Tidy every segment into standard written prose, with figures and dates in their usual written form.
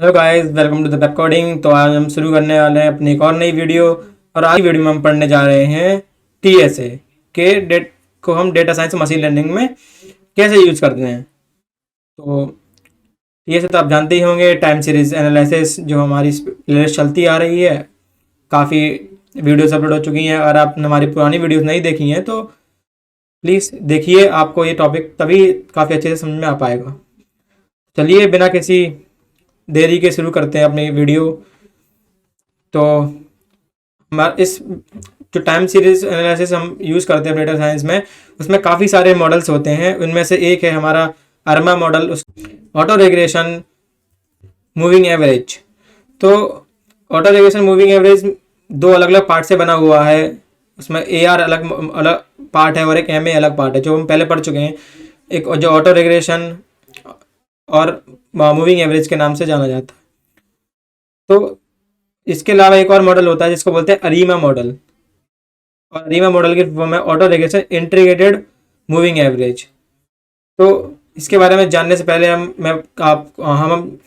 Hello guys, welcome to the web coding. तो आज हम शुरू करने वाले हैं अपनी एक और नई वीडियो। और आज की वीडियो में हम पढ़ने जा रहे हैं टीएसए के डेट को हम डेटा साइंस मशीन लर्निंग में कैसे यूज करते हैं। तो टीएसए तो आप जानते ही होंगे, टाइम सीरीज एनालिसिस, जो हमारी प्लेलिस्ट चलती आ रही है। काफ़ी वीडियोस अपलोड हो चुकी हैं। अगर आपने हमारी पुरानी वीडियोस नहीं देखी हैं तो प्लीज़ देखिए, आपको ये टॉपिक तभी काफ़ी अच्छे से समझ में आ पाएगा। चलिए बिना किसी देरी के शुरू करते हैं अपनी वीडियो। तो हमारा इस जो टाइम सीरीज एनालिसिस हम यूज़ करते हैं डेटा साइंस में, उसमें काफ़ी सारे मॉडल्स होते हैं। उनमें से एक है हमारा अरमा मॉडल, उस ऑटो रेग्रेशन मूविंग एवरेज। तो ऑटो रेग्रेशन मूविंग एवरेज दो अलग अलग पार्ट से बना हुआ है। उसमें ए आर अलग अलग पार्ट है और एक एम ए अलग पार्ट है, जो हम पहले पढ़ चुके हैं। एक जो ऑटो रेग्रेशन और मूविंग एवरेज के नाम से जाना जाता है। तो इसके अलावा एक और मॉडल होता है जिसको बोलते हैं अरीमा मॉडल, और अरीमा मॉडल की फॉर्म है auto regression integrated moving average. तो इसके बारे में जानने से पहले हम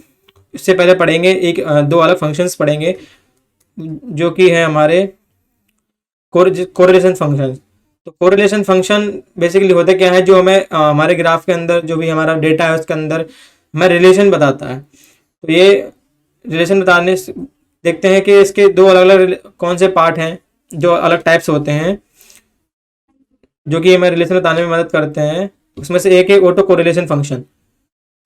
इससे पहले पढ़ेंगे दो अलग फंक्शंस पढ़ेंगे, जो कि है हमारे कोरिलेशन फंक्शन। तो कोरिलेशन फंक्शन बेसिकली होता क्या है, जो हमें हमारे ग्राफ के अंदर जो भी हमारा डेटा है उसके अंदर हमें रिलेशन बताता है। तो ये रिलेशन बताने से देखते हैं कि इसके दो अलग अलग कौन से पार्ट हैं, जो अलग टाइप्स होते हैं, जो कि हमें रिलेशन बताने में मदद करते हैं। उसमें से एक है ऑटो कोरिलेशन फंक्शन।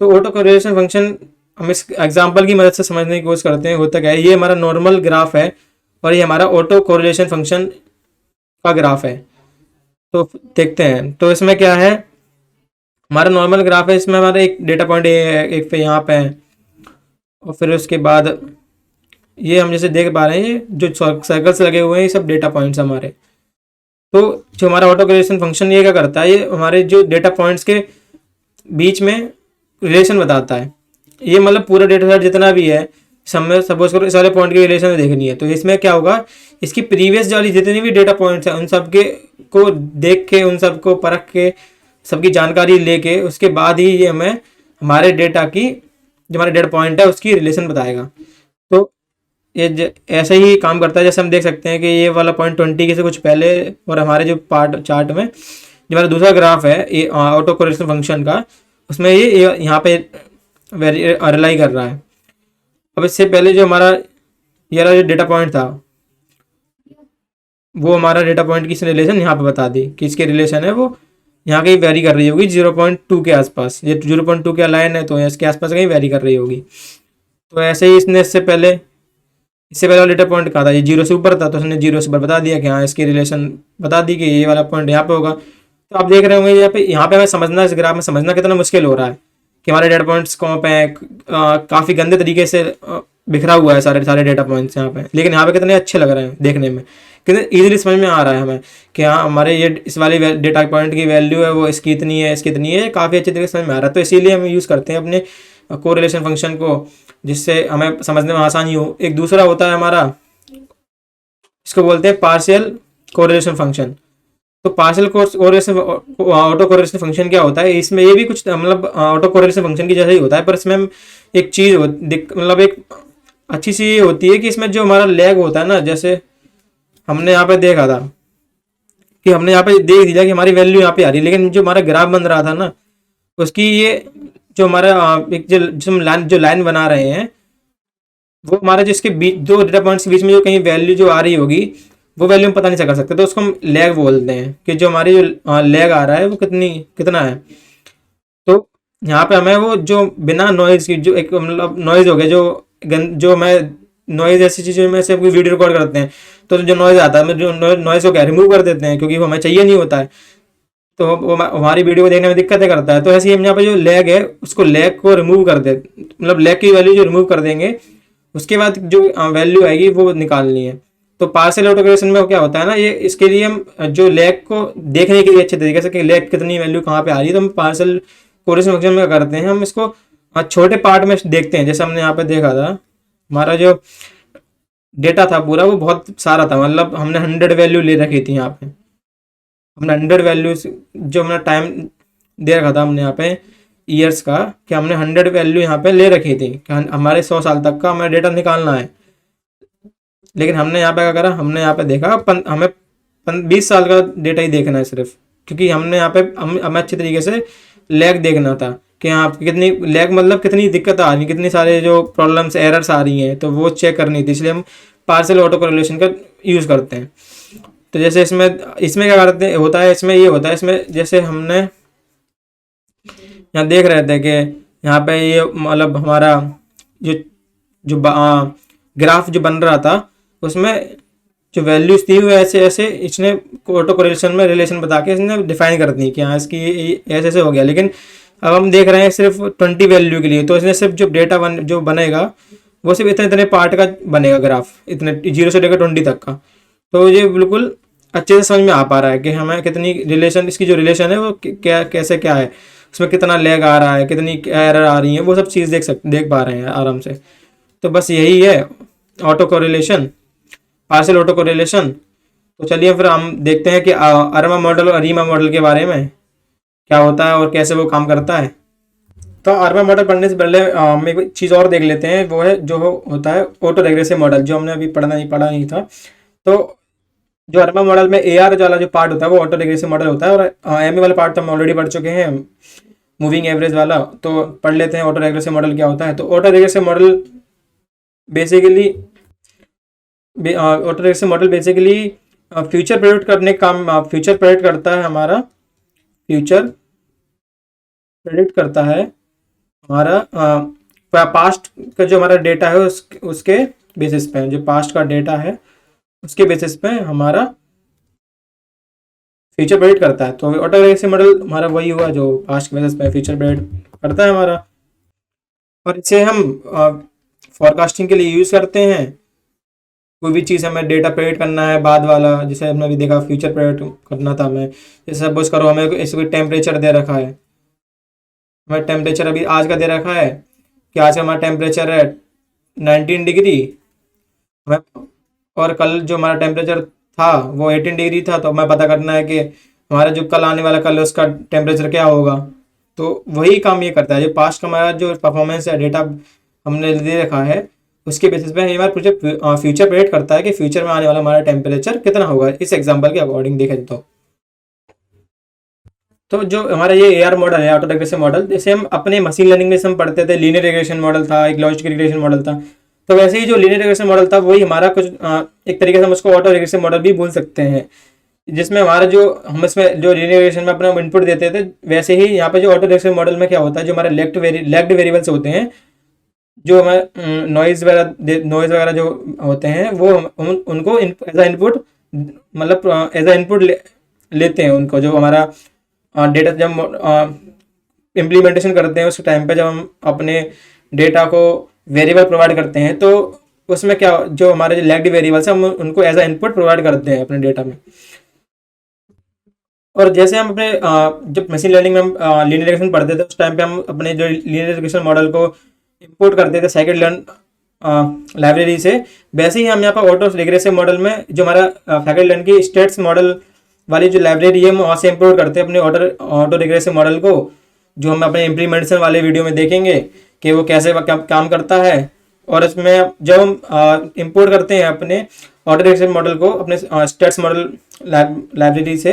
तो ऑटो कोरिलेशन फंक्शन हम इस एग्जांपल की मदद से समझने की कोशिश करते हैं। होता क्या है, ये हमारा नॉर्मल ग्राफ है और ये हमारा ऑटो कोरिलेशन फंक्शन का ग्राफ है। तो देखते हैं, तो इसमें क्या है, हमारा नॉर्मल ग्राफ है। इसमें हमारा एक डेटा पॉइंट है, एक पे यहाँ पे है, और फिर उसके बाद ये हम जैसे देख पा रहे हैं, ये जो सर्कल्स लगे हुए हैं, ये सब डेटा पॉइंट्स हमारे। तो जो हमारा ऑटो कोरिलेशन फंक्शन ये क्या करता है, ये हमारे जो डेटा पॉइंट्स के बीच में रिलेशन बताता है। ये मतलब पूरा डेटा सेट जितना भी है, सपोज करो इस वाले पॉइंट की रिलेशन देखनी है, तो इसमें क्या होगा, इसकी प्रीवियस वाली जितनी भी डेटा पॉइंट्स हैं उन सब के को देख के, उन सब को परख के, सबकी जानकारी लेके, उसके बाद ही ये हमें हमारे डेटा की, जो हमारा डेटा पॉइंट है उसकी रिलेशन बताएगा। तो ये ऐसे ही काम करता है। जैसे हम देख सकते हैं कि ये वाला पॉइंट 20 के से कुछ पहले, और हमारे जो पार्ट चार्ट में जो हमारा दूसरा ग्राफ है ये ऑटो कोरिलेशन फंक्शन का, उसमें ये यहाँ पे रिलाई कर रहा है। अब इससे पहले जो हमारा ये वाला जो डेटा पॉइंट था, वो हमारा डेटा पॉइंट की रिलेशन यहाँ पे बता दी कि इसके रिलेशन है वो यहाँ कहीं वेरी कर रही होगी 0.2 के आसपास। ये 0.2 का लाइन है, तो इसके आसपास कहीं वेरी कर रही होगी। तो ऐसे ही इसने इससे पहले वाला डेटा पॉइंट कहा था, ये 0 से ऊपर था, तो उसने 0 से ऊपर बता दिया कि हाँ इसकी रिलेशन बता दी कि ये वाला पॉइंट यहाँ पे होगा। तो आप देख रहे होंगे यहाँ पे हमें समझना, इस ग्राफ में समझना कितना मुश्किल हो रहा है कि हमारे डेटा पॉइंट्स कहाँ पे हैं। काफ़ी गंदे तरीके से बिखरा हुआ है सारे सारे डेटा पॉइंट्स यहाँ पे, लेकिन यहाँ पे कितने अच्छे लग रहे हैं देखने में, कितने इजीली समझ में आ रहा है हमें कि हाँ हमारे ये इस वाले डेटा पॉइंट की वैल्यू है वो इसकी इतनी है, इसकी इतनी है। काफ़ी अच्छे तरीके से समझ में आ रहा है। तो इसीलिए हम यूज़ करते हैं अपने कोरिलेशन फंक्शन को, जिससे हमें समझने में आसानी हो। एक दूसरा होता है हमारा, इसको बोलते हैं पार्शियल कोरिलेशन फंक्शन। तो partial correlation auto correlation function क्या होता है, इसमें ये भी कुछ मतलब ऑटो कोरिलेशन फंक्शन की जैसा ही होता है, पर इसमें एक चीज़ मतलब एक अच्छी सी ये होती है कि इसमें जो हमारा लैग होता है ना, जैसे हमने यहाँ पे देखा था कि हमने यहाँ पे देख दिया कि हमारी वैल्यू यहाँ पे आ रही है, लेकिन जो हमारा ग्राफ बन रहा था ना, उसकी ये जो हमारा एक जो लाइन बना रहे हैं, वो हमारे जिसके बीच दो डेटा पॉइंट्स के बीच में जो कहीं वैल्यू जो आ रही होगी, वो वैल्यू हम पता नहीं कर सकते। तो उसको हम लैग बोलते हैं कि जो हमारी जो लैग आ रहा है वो कितना है। तो यहाँ पे हमें वो जो बिना नॉइज़ की, जो एक मतलब नॉइज़ हो गया, जो मैं नॉइज़ ऐसी चीज़ें में से कोई वीडियो रिकॉर्ड करते हैं, तो जो नॉइज़ आता है, जो नॉइज़ को क्या रिमूव कर देते हैं, क्योंकि वो हमें चाहिए नहीं होता है। तो वो हमारी वीडियो को देखने में दिक्कतें करता है। तो ऐसे ही हम यहाँ पे जो लैग है, उसको लैग को रिमूव कर दे, मतलब लैग की वैल्यू जो रिमूव कर देंगे, उसके बाद जो वैल्यू आएगी वो निकालनी है। तो पार्शियल ऑटो कोरिलेशन में क्या होता है ना, ये इसके लिए हम जो लैग को देखने के लिए अच्छे तरीके से कि लैग कितनी वैल्यू कहाँ पे आ रही है, तो हम पार्शियल कोरिलेशन फंक्शन में क्या करते हैं, हम इसको छोटे पार्ट में देखते हैं। जैसे हमने यहाँ पे देखा था, हमारा जो डेटा था पूरा वो बहुत सारा था, मतलब हमने 100 वैल्यू ले रखी थी। यहाँ पे हमने 100 वैल्यू जो हमने टाइम दे रखा था हमने यहाँ पे, ईयर्स का कि हमने 100 वैल्यू यहाँ पे ले रखी थी कि हमारे 100 साल तक का हमें डेटा निकालना है। लेकिन हमने यहाँ पे क्या करा, हमने यहाँ पे देखा हमें 20 साल का डेटा ही देखना है सिर्फ, क्योंकि हमने यहाँ पे हमें अच्छी तरीके से लैग देखना था कि यहाँ पे कितनी लैग मतलब कितनी दिक्कत आ रही है, कितनी सारे जो प्रॉब्लम्स एरर्स आ रही हैं, तो वो चेक करनी थी। इसलिए हम पार्शियल ऑटो कोरिलेशन का यूज़ करते हैं। तो जैसे इसमें इसमें क्या करते हैं होता है, इसमें ये होता है, इसमें जैसे हमने यहाँ देख रहे थे कि यहाँ पे ये मतलब हमारा जो जो ग्राफ जो बन रहा था उसमें जो वैल्यूज थी वो ऐसे ऐसे इसने ऑटो कोरिलेशन में रिलेशन बता के इसने डिफाइन कर दी कि हाँ इसकी ऐसे ऐसे हो गया। लेकिन अब हम देख रहे हैं सिर्फ 20 वैल्यू के लिए, तो इसने सिर्फ जो डेटा जो बनेगा वो सिर्फ इतने इतने पार्ट का बनेगा ग्राफ, इतने 0 से लेकर 20 तक का। तो ये बिल्कुल अच्छे से समझ में आ पा रहा है कि हमें कितनी रिलेशन, इसकी जो रिलेशन है वो क्या कैसे क्या है, उसमें कितना लैग आ रहा है, कितनी एरर आ रही है, वो सब चीज़ देख पा रहे हैं आराम से। तो बस यही है auto correlation, partial auto correlation. तो चलिए फिर हम देखते हैं कि अरमा मॉडल और अरीमा मॉडल के बारे में क्या होता है और कैसे वो काम करता है। तो अरमा मॉडल पढ़ने से पहले हम एक चीज़ और देख लेते हैं, वो है जो होता है ऑटो रेग्रेसिव मॉडल, जो हमने अभी पढ़ा नहीं था। तो जो अरमा मॉडल में AR वाला जो पार्ट होता है वो ऑटो रेग्रेसिव मॉडल होता है, और ME वाला पार्ट तो हम ऑलरेडी पढ़ चुके हैं, मूविंग एवरेज वाला। तो पढ़ लेते हैं ऑटो रेग्रेसिव मॉडल क्या होता है। तो auto regressive model basically future predict करने काम, फ्यूचर प्रेडिक्ट करता है हमारा, फ्यूचर प्रेडिक्ट करता है हमारा पास्ट का जो हमारा डेटा है उसके बेसिस पे, जो पास्ट का डेटा है उसके बेसिस पे हमारा फ्यूचर प्रेडिक्ट करता है। तो ऑटो रेग्रेसिव मॉडल हमारा वही हुआ जो पास्ट के बेसिस पे फ्यूचर प्रेडिक्ट करता है हमारा, और इसे हम फॉरकास्टिंग के लिए यूज़ करते हैं। कोई भी चीज़ हमें डेटा प्रेडिक्ट करना है बाद वाला, जैसे हमने अभी देखा फ्यूचर प्रेडिक्ट करना था हमें, जैसे सपोज करो हमें ऐसे कोई टेम्परेचर दे रखा है, हमें टेम्परेचर अभी आज का दे रखा है कि आज का हमारा टेम्परेचर है 19 डिग्री, हमें और कल जो हमारा टेम्परेचर था वो 18 डिग्री था, तो हमें पता करना है कि हमारा जो कल आने वाला कल उसका टेम्परेचर क्या होगा। तो वही काम ये करता है, जो पास्ट का हमारा जो परफॉर्मेंस है, डेटा हमने दे रखा है, उसके बेसिस पे हमारा फ्यूचर प्रेडिक्ट करता है कि फ्यूचर में आने वाला हमारा टेम्परेचर कितना होगा, इस एग्जांपल के अकॉर्डिंग देखें तो जो हमारा ये AR मॉडल है, ऑटो रेग्रेसिव मॉडल, जैसे हम अपने मशीन लर्निंग में हम पढ़ते थे लीनियर रिग्रेशन मॉडल था, एक लॉजिस्टिक रिग्रेशन मॉडल था, तो वैसे ही जो लीनियर रिग्रेशन मॉडल था वही हमारा कुछ एक तरीके से हम उसको ऑटो रेग्रेसिव मॉडल भी बोल सकते हैं, जिसमें हमारा जो हम इसमें जो लीनियर रिग्रेशन में अपना इनपुट देते थे, वैसे ही यहाँ पे जो ऑटो रेग्रेसिव मॉडल में क्या होता है, जो हमारे लेग्ड वेरिएबल्स होते हैं, जो हमारे नॉइज वगैरह जो होते हैं वो उनको एज अ इनपुट, मतलब एज अ इनपुट लेते हैं उनको, जो हमारा डेटा जब इम्प्लीमेंटेशन करते हैं उस टाइम पे, जब हम अपने डेटा को वेरिएबल प्रोवाइड करते हैं, तो उसमें क्या जो हमारे जो लेग्ड वेरिएबल्स हैं हम उनको एज अ इनपुट प्रोवाइड करते हैं अपने डेटा में। और जैसे हम अपने जब मशीन लर्निंग में हम लीनियर रिग्रेशन पढ़ते थे उस टाइम पे हम अपने जो लीनियर रिग्रेशन मॉडल को इंपोर्ट करते थे सेकंड लर्न लाइब्रेरी से, वैसे ही हम यहाँ पर ऑटो रिग्रेसिव मॉडल में जो हमारा सेकंड लर्न की स्टेट्स मॉडल वाली जो लाइब्रेरी है हम वहाँ से इंपोर्ट करते हैं अपने ऑटो रिग्रेसिव मॉडल को, जो हम अपने इम्प्लीमेंटेशन वाले वीडियो में देखेंगे कि वो कैसे काम करता है। और इसमें जब हम इंपोर्ट करते हैं अपने ऑटो रिग्रेसिव मॉडल को अपने स्टेट्स मॉडल लाइब्रेरी से,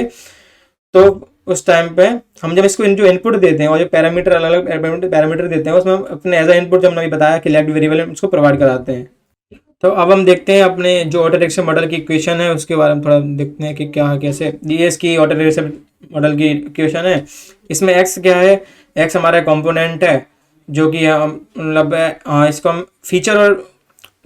तो उस टाइम पे हम जब इसको जो इनपुट देते हैं और जो पैरामीटर अलग अलग पैरामीटर देते हैं उसमें हम अपने एज अ इनपुट, जब हमने बताया कि लेग्ड वेरिएबल उसको प्रोवाइड कराते हैं। तो अब हम देखते हैं अपने जो ऑटो रिग्रेसिव मॉडल की इक्वेशन है उसके बारे में थोड़ा देखते हैं कि क्या कैसे ये इसकी ऑटो रिग्रेसिव मॉडल की इक्वेशन है। इसमें एक्स क्या है, एक्स हमारा कंपोनेंट है जो कि मतलब इसको हम फीचर और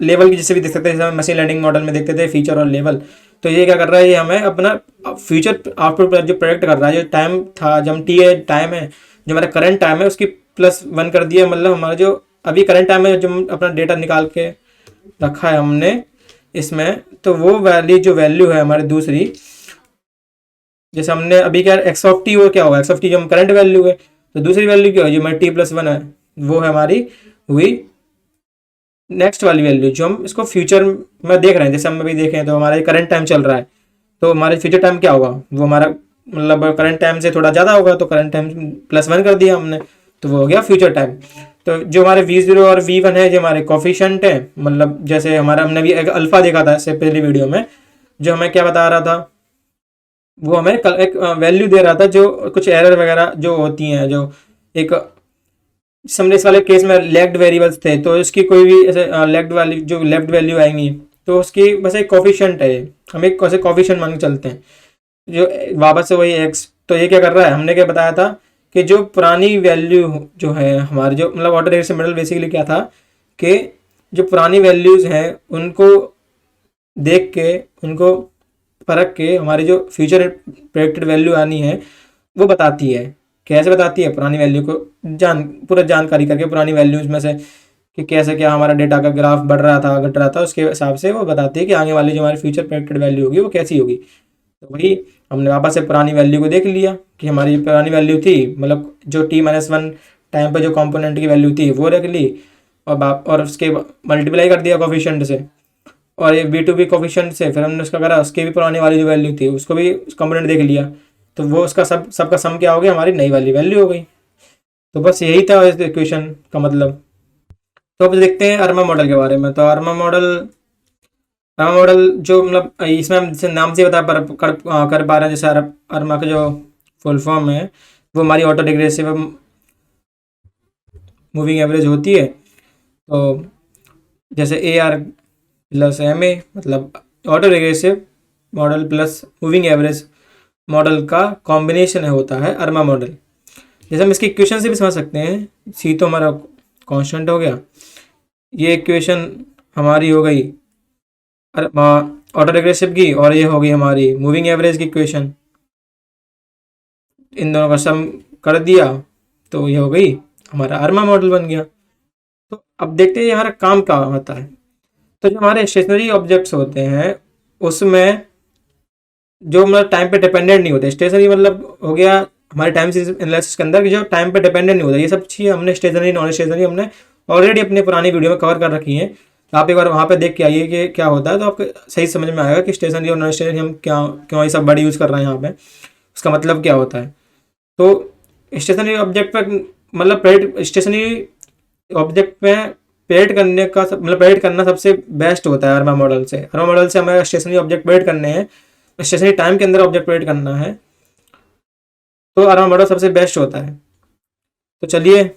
लेवल की जैसे भी देख सकते हैं, जैसे मशीन लर्निंग मॉडल में देखते थे फीचर और लेवल। तो ये क्या कर रहा है, ये हमें अपना फ्यूचर आउटपुट जो प्रेडिक्ट कर रहा है, जो टाइम था जब टी है टाइम है, जो हमारा करंट टाइम है उसकी +1 कर दिया, मतलब हमारा जो अभी करंट टाइम है जो अपना डेटा निकाल के रखा है हमने इसमें, तो वो जो वैल्यू है हमारी दूसरी, जैसे हमने अभी क्या एक्स ऑफ टी, वो क्या होगा एक्स ऑफ टी जो हम करंट वैल्यू है, तो दूसरी वैल्यू क्या है जो हमारी t+1 है वो है हमारी हुई नेक्स्ट वाली वैल्यू जो हम इसको फ्यूचर में देख रहे हैं। जैसे हम अभी देखें तो हमारा करंट टाइम चल रहा है, तो हमारे फ्यूचर टाइम क्या होगा, वो हमारा मतलब करंट टाइम से थोड़ा ज़्यादा होगा, तो करंट टाइम +1 कर दिया हमने, तो वो हो गया फ्यूचर टाइम। तो जो हमारे V0 और V1 है, जो हमारे कोफिशिएंट है, मतलब जैसे हमारा हमने भी एक अल्फा देखा था इससे पहली वीडियो में, जो हमें क्या बता रहा था, वो हमें एक वैल्यू दे रहा था जो कुछ एरर वगैरह जो होती हैं, जो एक हमने इस वाले केस में लेग्ड वेरिएबल्स थे, तो इसकी कोई भी ऐसे लेग्ड वाली जो लेफ्ट वैल्यू आएंगी, तो उसकी बस एक कोफिशिएंट है, हम एक कैसे कोफिशिएंट मान के चलते हैं, जो वापस से वही एक्स। तो ये क्या कर रहा है, हमने क्या बताया था कि जो पुरानी वैल्यू जो है हमारी, जो मतलब ऑटो रिग्रेसिव मॉडल बेसिकली क्या था कि जो पुरानी वैल्यूज़ हैं उनको देख के, उनको परख के हमारी जो फ्यूचर प्रेडिक्टेड वैल्यू आनी है वो बताती है। कैसे बताती है, पुरानी वैल्यू को पूरा जानकारी करके पुरानी वैल्यूज में से कि कैसे क्या हमारा डेटा का ग्राफ बढ़ रहा था घट रहा था, उसके हिसाब से वो बताती है कि आगे वाली जो हमारी फ्यूचर प्रेडिक्टेड वैल्यू होगी वो कैसी होगी। तो वही हमने वापस से पुरानी वैल्यू को देख लिया कि हमारी पुरानी वैल्यू थी, मतलब जो t-1 टाइम पे जो कंपोनेंट की वैल्यू थी वो रख ली, और उसके मल्टीप्लाई कर दिया कोफिशिएंट से, और ये V2 कोफिशिएंट से फिर हमने उसका करा, उसके भी पुरानी वाली जो वैल्यू थी उसको भी कंपोनेंट देख लिया, तो वो उसका सबका सम क्या हो गया, हमारी नई वाली वैल्यू हो गई। तो बस यही था इस इक्वेशन का मतलब। तो अब देखते हैं अरमा मॉडल के बारे में। तो अरमा मॉडल जो मतलब इसमें हम जैसे नाम से बता कर पा रहे हैं, जैसे अरमा का जो फुल फॉर्म है वो हमारी ऑटो रिग्रेसिव मूविंग एवरेज होती है। तो जैसे AR प्लस MA मतलब auto regressive model plus moving average model का कॉम्बिनेशन है, होता है अरमा मॉडल। जैसे हम इसकी इक्वेशन से भी समझ सकते हैं, सी तो हमारा कांस्टेंट हो गया, ये इक्वेशन हमारी हो गई ऑटो रिग्रेसिव की, और ये हो गई हमारी मूविंग एवरेज की इक्वेशन। इन दोनों का सम कर दिया तो ये हो गई हमारा अरमा मॉडल बन गया। तो अब देखते हैं हमारा काम क्या होता है। तो जो हमारे स्टेशनरी ऑब्जेक्ट्स होते हैं उसमें जो मतलब टाइम पे डिपेंडेंट नहीं होते, स्टेशनरी मतलब हो गया हमारे टाइम एनालिसिस के अंदर जो टाइम पे डिपेंडेंट नहीं होता, ये सब चीज़ हमने स्टेशनरी नॉन स्टेशनरी हमने ऑलरेडी अपने पुरानी वीडियो में कवर कर रखी है। तो आप एक बार वहाँ पे देख के आइए कि क्या होता है, तो आपको सही समझ में आएगा कि स्टेशनरी और नॉन स्टेशनरी हम क्यों ये सब वर्ड यूज़ कर रहे हैं यहाँ पे, उसका मतलब क्या होता है। तो स्टेशनरी ऑब्जेक्ट पर मतलब स्टेशनरी ऑब्जेक्ट में प्रेडिक्ट करने का मतलब प्रेडिक्ट करना सबसे बेस्ट होता है अरमा मॉडल से। अरमा मॉडल से हमें स्टेशनरी ऑब्जेक्ट प्रेडिक्ट करने हैं, स्टेशनरी टाइम के अंदर ऑब्जेक्ट प्रेडिक्ट करना है, तो अरमा मॉडल सबसे बेस्ट होता है। तो चलिए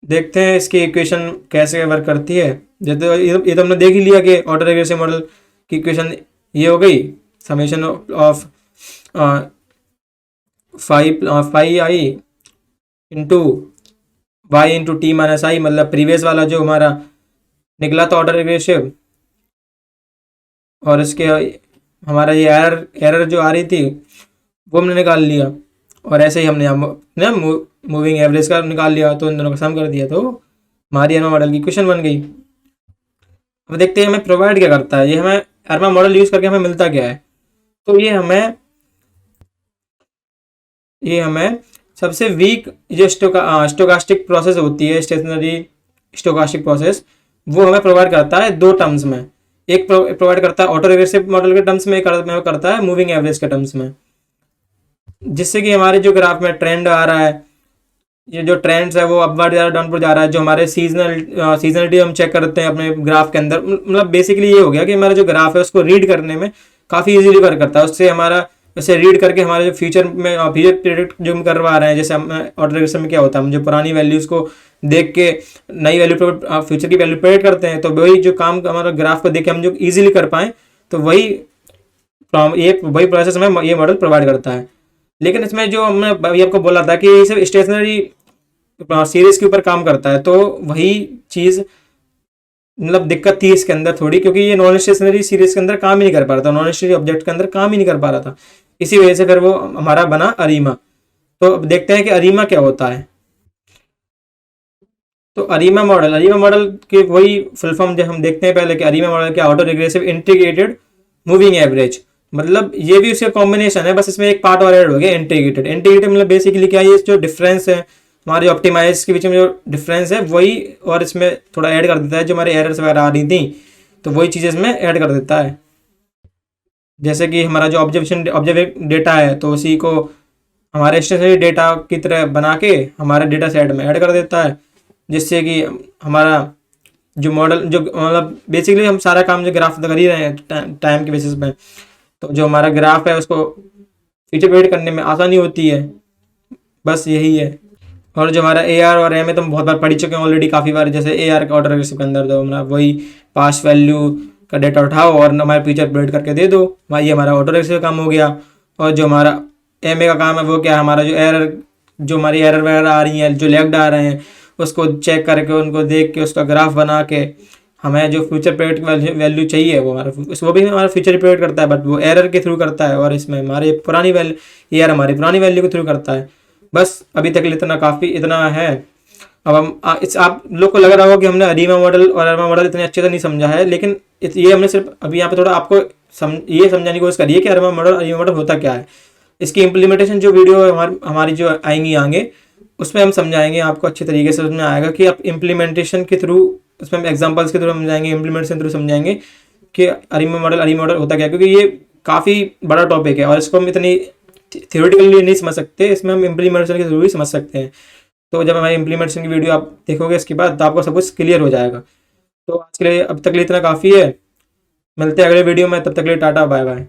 देखते हैं इसकी इक्वेशन कैसे वर्क करती है। जैसे ये तो हमने देख ही लिया कि ऑटो रिग्रेसिव मॉडल की इक्वेशन ये हो गई, summation of 5i into y into t-i, मतलब प्रीवियस वाला जो हमारा निकला था ऑटो रिग्रेसिव, और इसके हमारा ये एरर जो आ रही थी वो हमने निकाल लिया, और ऐसे ही हमने मूविंग एवरेज का निकाल लिया, तो इन दोनों का सम कर दिया, तो हमारी अरमा मॉडल की इक्वेशन बन गई। अब देखते हैं हमें प्रोवाइड क्या करता है, ये हमें अरमा मॉडल यूज़ करके हमें मिलता क्या है। तो ये हमें सबसे वीक जो स्टोकास्टिक प्रोसेस होती है, स्टेशनरी स्टोकास्टिक प्रोसेस, वो हमें प्रोवाइड करता है दो टर्म्स में। एक प्रोवाइड करता है ऑटो रिग्रेसिव मॉडल के टर्म्स में, एक करता है मूविंग एवरेज के टर्म्स में, जिससे कि हमारे जो ग्राफ में ट्रेंड आ रहा है, ये जो ट्रेंड्स है वो अपवर्ड जा रहा है डाउनवर्ड जा रहा है। जो हमारे सीजनलिटी हम चेक करते हैं अपने ग्राफ के अंदर, मतलब बेसिकली ये हो गया कि हमारा जो ग्राफ है उसको रीड करने में काफ़ी इजीली वर्क करता है। उससे हमारा वैसे रीड करके हमारे जो फ्यूचर प्रेडिक्ट जो हम करवा रहे हैं, जैसे हम ऑटो रिग्रेशन में क्या होता है, हम जो पुरानी वैल्यूज़ को देख के नई वैल्यू फ्यूचर की वैल्यू प्रेडिक्ट करते हैं, तो वही जो काम हमारा ग्राफ को देख के हम जो ईजिली कर पाएँ, तो वही प्रोसेस हमें ये मॉडल प्रोवाइड करता है। लेकिन इसमें जो हमने अभी आपको बोला था कि ये सिर्फ स्टेशनरी सीरीज के ऊपर काम करता है, तो वही चीज़ मतलब दिक्कत थी इसके अंदर थोड़ी, क्योंकि ये नॉन स्टेशनरी सीरीज के अंदर काम ही नहीं कर पा रहा था, नॉन स्टेशनरी ऑब्जेक्ट के अंदर काम ही नहीं कर पा रहा था। इसी वजह से फिर वो हमारा बना अरीमा। तो अब देखते हैं कि अरीमा क्या होता है। तो अरीमा मॉडल के वही फुल फॉर्म जो हम देखते हैं पहले कि अरीमा मॉडल क्या, auto regressive integrated moving average, मतलब ये भी उसका कॉम्बिनेशन है, बस इसमें एक पार्ट और ऐड हो गया इंटीग्रेटेड मतलब बेसिकली क्या है, जो डिफरेंस है हमारे ऑप्टिमाइज के बीच में जो डिफरेंस है वही, और इसमें थोड़ा ऐड कर देता है जो हमारे एरर्स वगैरह आ रही थी, तो वही चीज़ें इसमें ऐड कर देता है। जैसे कि हमारा जो ऑब्जर्व डेटा है, तो उसी को हमारे स्टेशनरी डेटा की तरह बना के हमारे डेटा सेट में ऐड कर देता है, जिससे कि हमारा जो मॉडल जो मतलब बेसिकली हम सारा काम जो ग्राफ कर ही रहे हैं टाइम के बेसिस पे, तो जो हमारा ग्राफ है उसको फीचर क्रिएट करने में आसानी होती है, बस यही है। और जो हमारा ए आर और एम है तो हम बहुत बार पढ़ ही चुके हैं ऑलरेडी काफ़ी बार। जैसे ए आर का ऑर्डर रिलेशनशिप के अंदर तो हमारा वही पास्ट वैल्यू का डेटा उठाओ और हमारे फीचर प्रिंट करके दे दो, ये हमारा ऑर्डर रिलेशनशिप का काम हो गया। और जो हमारा एम ए का काम है वो क्या है, हमारा जो एरर जो हमारी एरर वगैरह आ रही हैं, जो लैग्ड आ रहे हैं, उसको चेक करके उनको देख के उसका ग्राफ बना के हमें जो फ्यूचर प्रेडिक्ट वैल्यू चाहिए वो हमारा वो भी हमारा फ्यूचर प्रेडिक्ट करता है, बट वो एरर के थ्रू करता है। और इसमें हमारी पुरानी वैल्यू एरर हमारी पुरानी वैल्यू के थ्रू करता है। बस अभी तक इतना काफ़ी इतना है। अब हम इस आप लोग को लग रहा होगा कि हमने अरीमा मॉडल और अरमा मॉडल इतने अच्छे से नहीं समझा है, लेकिन ये हमने सिर्फ अभी यहाँ पे थोड़ा आपको ये समझाने की कोशिश करी है कि अरमा मॉडल होता क्या है। इसकी इम्प्लीमेंटेशन जो वीडियो हमारी जो आएंगी आगे, उसमें हम समझाएंगे, आपको अच्छे तरीके से समझ में आएगा कि आप इम्प्लीमेंटेशन के थ्रू, उसमें हम एग्जाम्पल्स के थ्रू समझाएंगे, इम्प्लीमेंटेशन थ्रू समझाएंगे कि अरीमा मॉडल होता क्या है। क्योंकि ये काफ़ी बड़ा टॉपिक है और इसको हम इतनी थियोरेटिकली नहीं समझ सकते, इसमें हम इम्प्लीमेंटेशन के थ्रू ही समझ सकते हैं। तो जब हमारी इम्प्लीमेंटेशन की वीडियो आप देखोगे इसके बाद तो आपको सब कुछ क्लियर हो जाएगा। तो आज के लिए अब तक के लिए इतना काफ़ी है। मिलते हैं अगले वीडियो में, तब तक के लिए टाटा बाय बाय।